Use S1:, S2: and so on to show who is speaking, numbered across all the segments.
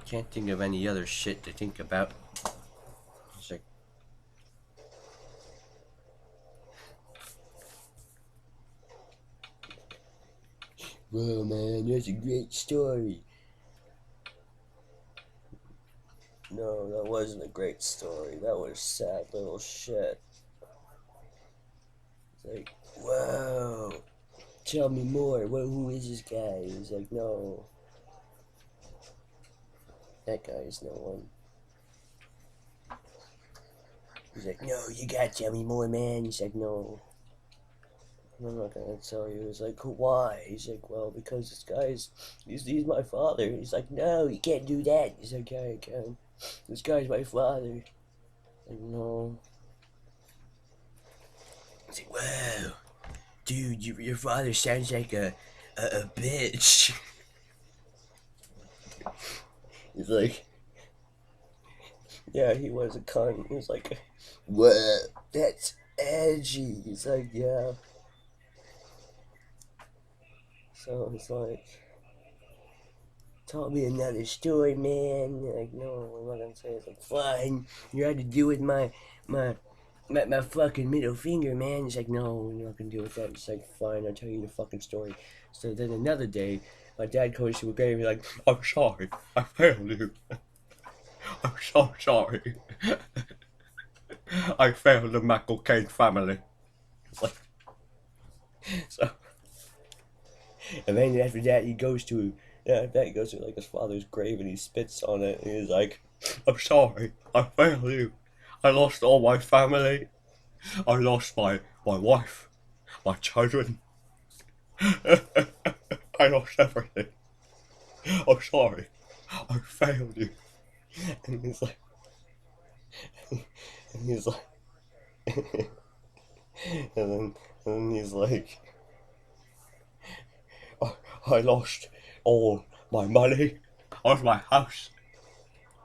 S1: Can't think of any other shit to think about. It's like, whoa, man, that's a great story. No, that wasn't a great story. That was sad little shit. It's like, whoa, tell me more. Who is this guy? He's like, no, that guy is no one. He's like, no, you gotta tell me more, man. He's like, no, I'm not gonna tell you. He's like, why? He's like, well, because he's my father. He's like, no, you can't do that. He's like, yeah, I can. This guy's my father. Like, no. He's like, whoa, dude, your father sounds like a bitch. He's like, yeah, he was a cunt. He's like, what? That's edgy. He's like, yeah. So it's like, tell me another story, man. Like, no, I'm not gonna say it. Like, fine. You had to do with my fucking middle finger, man. He's like, no, you're not gonna deal with that. It's like, fine, I'll tell you the fucking story. So then another day, my dad comes to me and be like, I'm sorry, I failed you. I'm so sorry. I failed the Michael Caine family. It's like, so, and then after that, he goes to like his father's grave and he spits on it and he's like, I'm sorry, I failed you. I lost all my family. I lost my wife, my children. I lost everything. I'm sorry, I failed you. And he's like, and he's like, and then he's like, I lost all my money, all my house.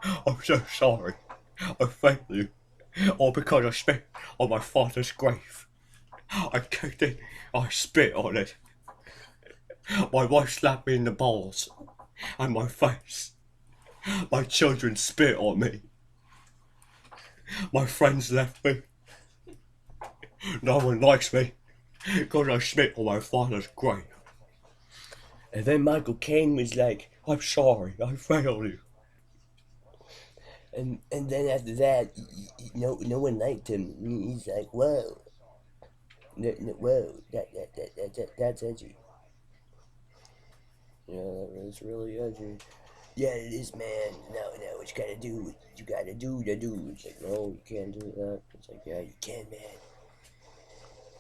S1: I'm so sorry. I failed you. All because I spit on my father's grave. I kicked it. I spit on it. My wife slapped me in the balls and my face. My children spit on me. My friends left me. No one likes me because I spit on my father's grave. And then Michael Caine was like, I'm sorry, I failed you. And then after that, no one liked him. He's like, whoa, whoa, that's edgy. Yeah, that was really edgy. Yeah, it is, man. No, what you gotta do, what you gotta do to do. It's like, no, you can't do that. It's like, yeah, you can, man.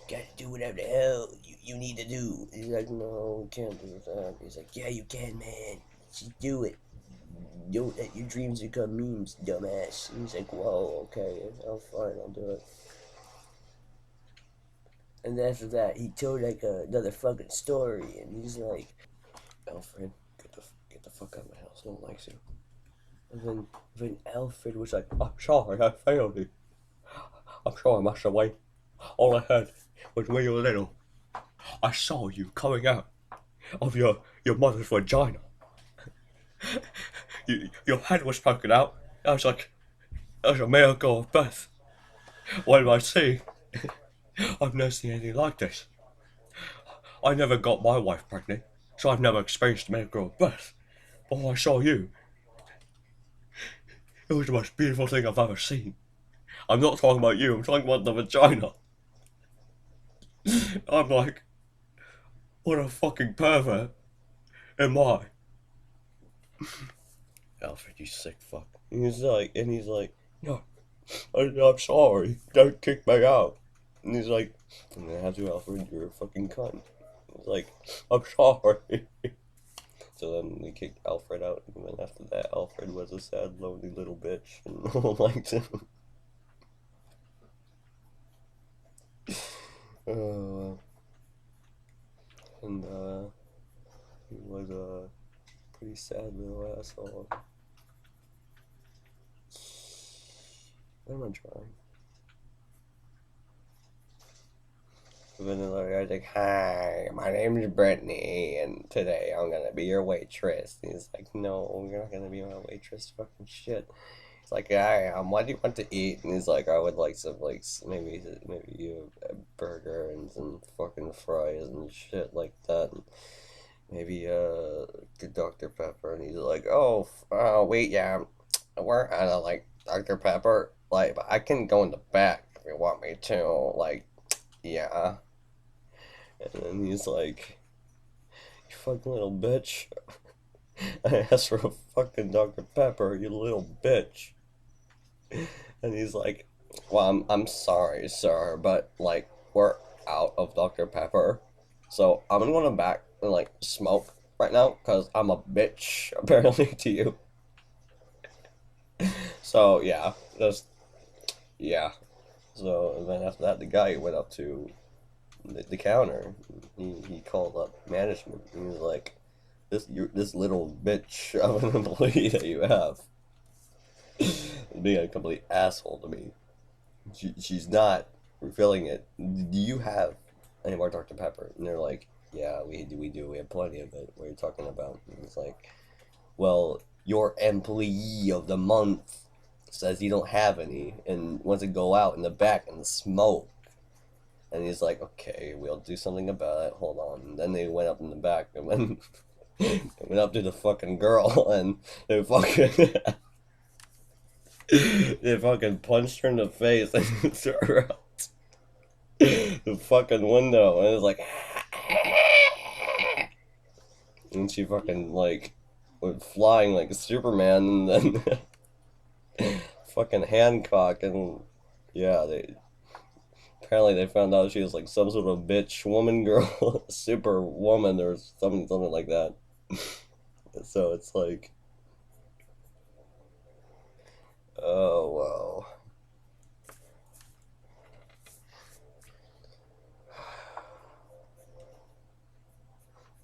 S1: You gotta do whatever the hell you need to do. He's like, no, you can't do that. He's like, yeah, you can, man. Just do it. Don't let your dreams become memes, dumbass. And he's like, whoa, okay, I'm fine, I'll do it. And after that, he told like another fucking story, and he's like, Alfred, get the fuck out of my house. No one likes you. And then Alfred was like, I'm sorry, I failed you. I'm sorry, Master Wayne. All I heard was when you were little, I saw you coming out of your mother's vagina. Your head was poking out. I was like, that was a miracle of birth. What did I see? I've never seen anything like this. I never got my wife pregnant, so I've never experienced a miracle of birth. But when I saw you, it was the most beautiful thing I've ever seen. I'm not talking about you, I'm talking about the vagina. I'm like, what a fucking pervert am I? Alfred, you sick fuck. And he's like, no, I'm sorry, don't kick me out. And he's like, I'm gonna have to, Alfred, you're a fucking cunt. He's like, I'm sorry. So then they kicked Alfred out, and then after that, Alfred was a sad, lonely little bitch, and no one liked him. And he was a pretty sad little asshole. What am I drawing? And then the other guy's like, "Hi, my name is Brittany, and today I'm gonna be your waitress." And he's like, "No, you're not gonna be my waitress. Fucking shit." It's like, "Hi, what do you want to eat?" And he's like, "I would like some maybe a burger and some fucking fries and shit like that. And maybe Dr. Pepper." And he's like, "Oh, wait, yeah, we're out of like Dr. Pepper. Like, but I can go in the back if you want me to. Like, yeah." And then he's like, "You fucking little bitch. I asked for a fucking Dr. Pepper, you little bitch." And he's like, "Well, I'm sorry, sir, but like we're out of Dr. Pepper, so I'm gonna go in the back and like smoke right now because I'm a bitch apparently to you." So yeah, just yeah. So and then after that, the guy went up to the counter. He called up management. And he was like, this little bitch of an employee that you have being a complete asshole to me. She's not refilling it. Do you have any more Dr. Pepper?" And they're like, "Yeah, we do. We have plenty of it. What are you talking about?" And it's like, "Well, your employee of the month says you don't have any and wants to go out in the back and smoke." And he's like, "Okay, we'll do something about it. Hold on." And then they went up in the back and went, went up to the fucking girl and they fucking they fucking punched her in the face and threw her out the fucking window. And it was like, and she fucking like went flying like Superman, and then fucking Hancock, and yeah, they apparently they found out she was like some sort of bitch woman girl, super woman or something like that. So it's like, oh wow.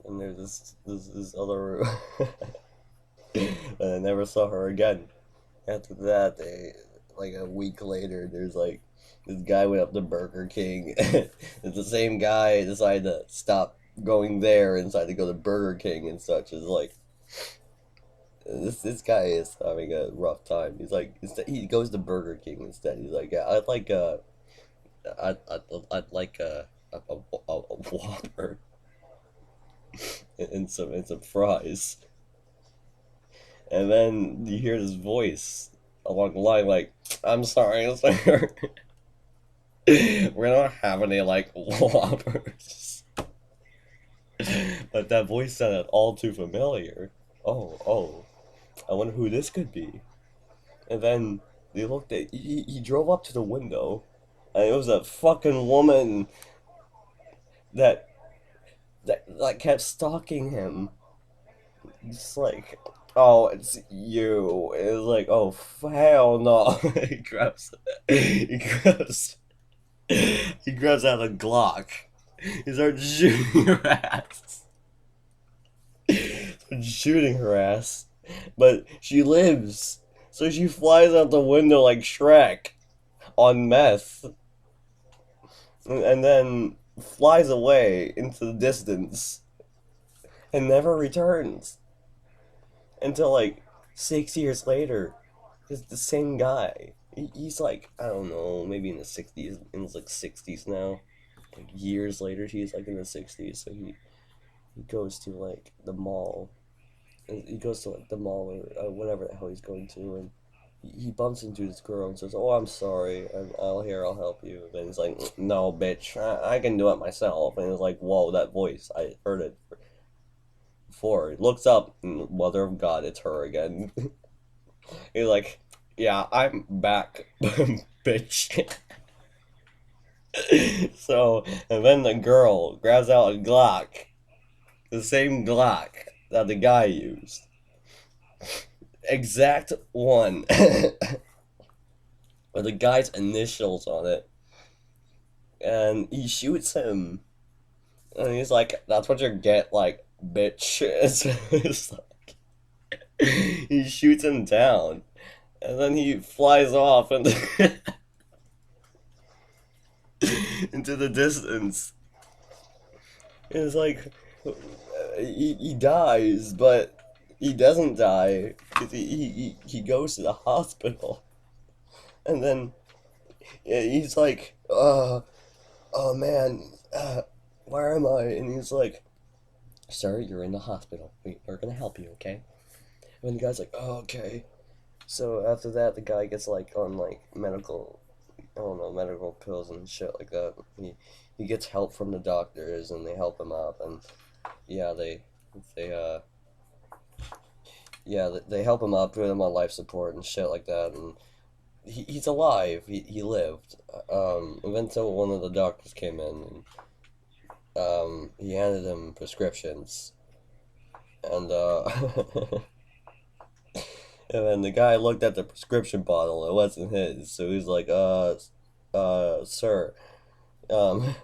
S1: And there's this other and I never saw her again. After that, they like a week later, there's like this guy went up to Burger King. It's the same guy decided to stop going there and decided to go to Burger King and such. It's like this guy is having a rough time. He's like he goes to Burger King instead. He's like, "Yeah, I'd like a Whopper and some fries." And then you hear this voice along the line like, "I'm sorry, sir. We don't have any like Whoppers." But that voice sounded all too familiar. Oh, I wonder who this could be. And then they looked at he drove up to the window, and it was a fucking woman that that kept stalking him. It's like, "Oh, it's you." It was like, "Oh, hell no." He grabs, he grabs out a Glock. He starts shooting her ass. Starts shooting her ass. But she lives. So she flies out the window like Shrek on meth. And then flies away into the distance and never returns until like 6 years later. It's the same guy. He's like, I don't know, maybe in the 60s, in his like 60s now. Like years later, he's like in the 60s, so he goes to like the mall. And he goes to like the mall or whatever the hell he's going to, and he bumps into this girl and says, "Oh, I'm sorry, I'll help you." And then he's like, "No, bitch, I can do it myself." And it's like, whoa, that voice, I heard it before. He looks up, and mother of God, it's her again. He's like, "Yeah, I'm back, bitch." So, and then the girl grabs out a Glock, the same Glock that the guy used. Exact one. With the guy's initials on it. And he shoots him. And he's like, "That's what you get, like, bitch." It's like, he shoots him down. And then he flies off into, into the distance.
S2: It's like he dies, but he doesn't die because he goes to the hospital, and then he's like, oh man, where am I? And he's like, sir, you're in the hospital. We're gonna help you, okay? And the guy's like, oh, okay. So after that, the guy gets like on like medical, I don't know, medical pills and shit like that. He gets help from the doctors, and they help him up, and yeah, they they help him up, put him on life support and shit like that, and he's alive. He lived. And then so one of the doctors came in, and he handed him prescriptions, and and then the guy looked at the prescription bottle. It wasn't his, so he's like, sir, um,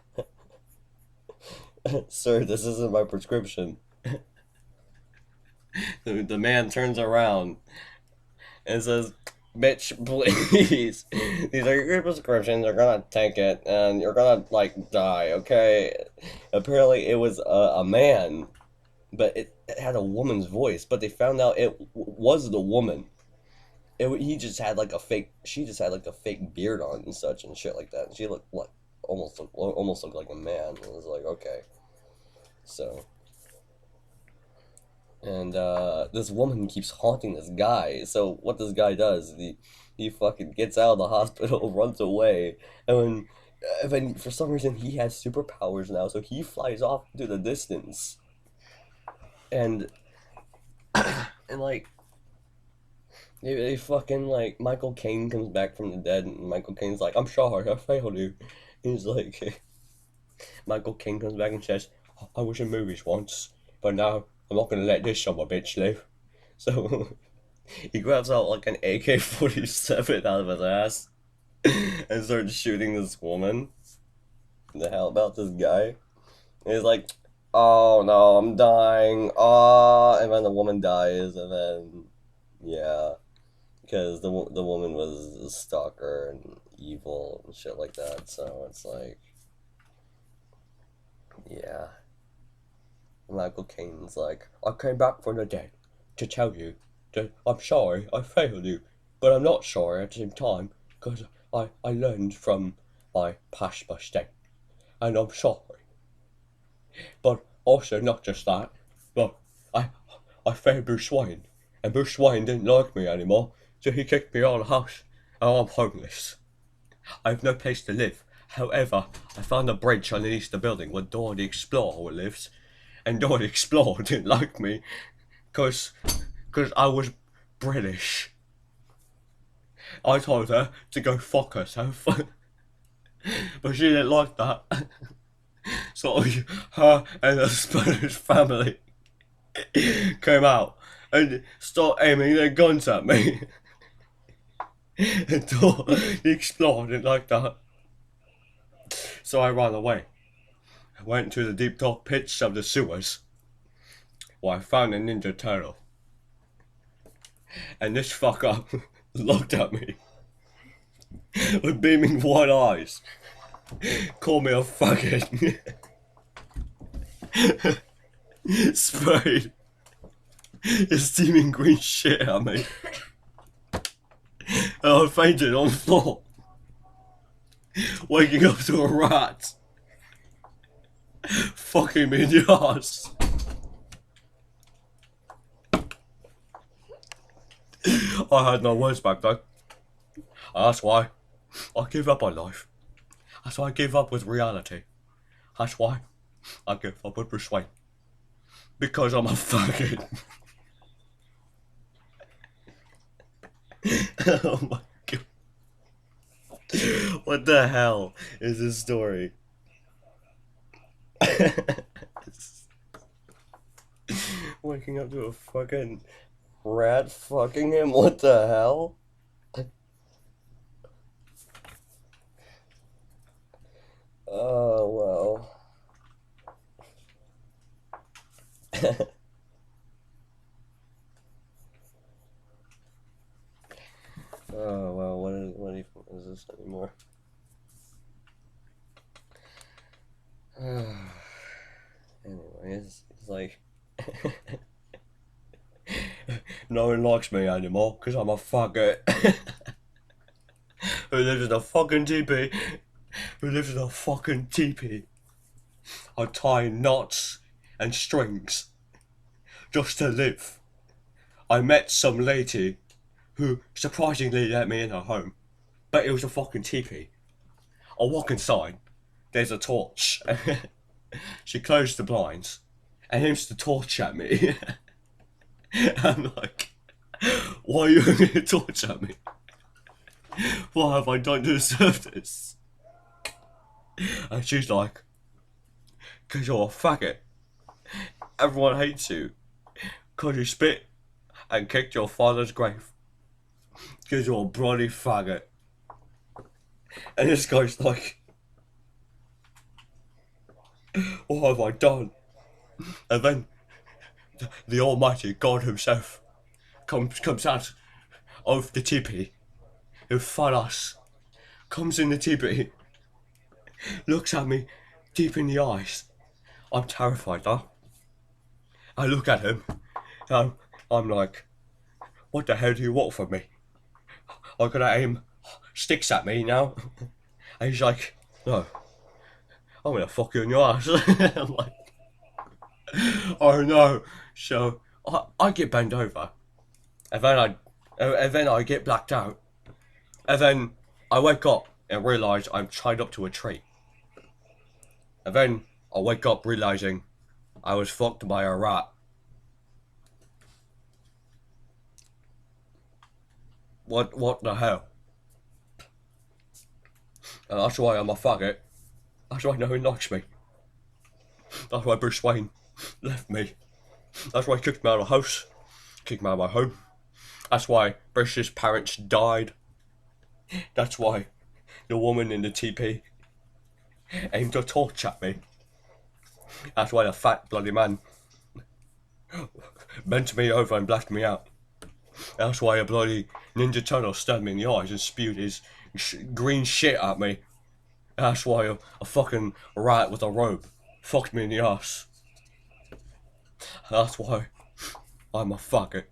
S2: sir, this isn't my prescription. The man turns around and says, bitch, please. These are your prescriptions. You're gonna take it, and you're gonna, like, die, okay? Apparently, it was a man, but it had a woman's voice, but they found out it was the woman. He just had, like, she just had, like, a fake beard on and such and shit like that. And she looked, like, almost looked like a man. It was like, okay. So, and this woman keeps haunting this guy. So what this guy does, he fucking gets out of the hospital, runs away, and then for some reason he has superpowers now. So he flies off to the distance, and and like they fucking like Michael Caine comes back from the dead, and Michael Caine's like, I'm sorry, I failed you. He's like, Michael Caine comes back and says, I was in movies once, but now I'm not gonna let this son of a bitch live. So he grabs out like an AK-47 out of his ass and starts shooting this woman. The hell about this guy? And he's like, oh no, I'm dying. And then the woman dies, and then yeah, because the woman was a stalker and evil and shit like that. So it's like, yeah. Michael Caine's like, I came back from the dead to tell you that I'm sorry I failed you, but I'm not sorry at the same time because I learned from my past mistake, and I'm sorry. But also not just that, but I failed Bruce Wayne, and Bruce Wayne didn't like me anymore, so he kicked me out of the house, and I'm homeless. I have no place to live. However, I found a bridge underneath the building where Dora the Explorer lives, and Dora the Explorer didn't like me because I was British. I told her to go fuck herself, but she didn't like that. So her and her Spanish family came out and started aiming their guns at me. And Dora the Explorer didn't like that. So I ran away. I went to the deep dark pits of the sewers, where I found a Ninja Turtle. And this fucker looked at me with beaming white eyes, called me a fucking sprayed his steaming green shit at me, and I fainted on the floor, waking up to a rat fucking me in the ass. I had no words back then. That's why I give up on life. That's why I give up with reality. That's why I give up with Bruce Wayne. Because I'm a fucking... Oh my god. What the hell is this story? Waking up to a fucking rat fucking him? What the hell? Oh, well. Oh, well, what is this anymore? It's like,
S1: no one likes me anymore because I'm a faggot who lives in a fucking teepee. I tie knots and strings just to live. I met some lady who surprisingly let me in her home, but it was a fucking teepee. I walk inside, there's a torch. She closed the blinds and aims the torch at me. I'm like, why are you aiming a torch at me? What have I done to deserve this? And she's like, because you're a faggot. Everyone hates you. Because you spit and kicked your father's grave. Because you're a bloody faggot. And this guy's like, what have I done? And then the almighty God himself comes out of the teepee, who fed us, comes in the teepee, looks at me deep in the eyes. I'm terrified now. I look at him, and I'm like, what the hell do you want from me? I'm gonna aim sticks at me now. And he's like, no, I'm gonna fuck you in your ass. I'm like, oh no. So I get bent over, and then I get blacked out, and then I wake up and realise I'm tied up to a tree. And then I wake up realising I was fucked by a rat. What the hell? And that's why I'm a faggot. That's why no one likes me. That's why Bruce Wayne left me. That's why he kicked me out of the house. Kicked me out of my home. That's why Bruce's parents died. That's why the woman in the teepee aimed a torch at me. That's why the fat bloody man bent me over and blacked me out. That's why a bloody Ninja Turtle stabbed me in the eyes and spewed his green shit at me. That's why a fucking rat with a robe fucked me in the ass. That's why I'm a faggot.